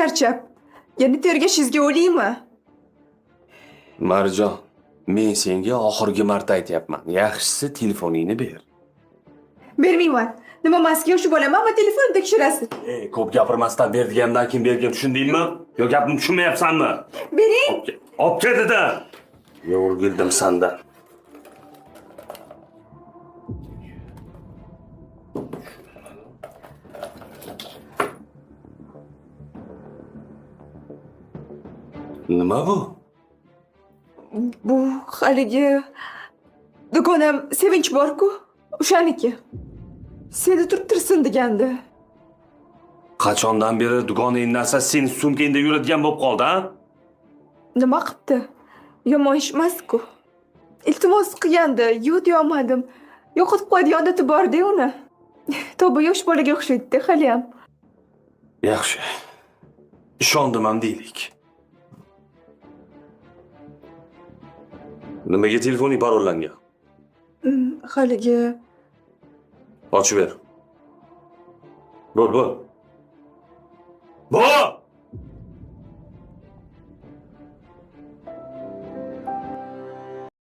charchab. Yana tergashingizga o'laymi? Marjon, men senga oxirgi marta aytyapman. Yaxshisi telefoningni ber. Bermayman. Nima maska yoshi bolaman, ammo telefonni tekshirasiz. Ko'p gapirmasdan ber degandan keyin bergan, tushundingmi? Yo gapimni tushunmayapsanmi? Bering. Olib kel dedim. Yo o'rgildim sandan. Nima bu? Bu haligi do'konim Sevinch bor-ku, o'shaniki. Seni turibtirsin degandi. Qachondan beri do'koning narsa seni sumkangda yuradigan bo'lib qoldi, ha? Nima qilibdi? Yomon ish emas-ku. Iltimos qilgandi, yo'q deya olmadim. Yo'qotib qo'yadigan odati bor-da uni. To'ba yosh bolaga o'xshaydi hali ham. Yaxshi. Ishondim ham deylik. Nimaga telefoning parollangan? Haligi Ochib ber. Bo'l.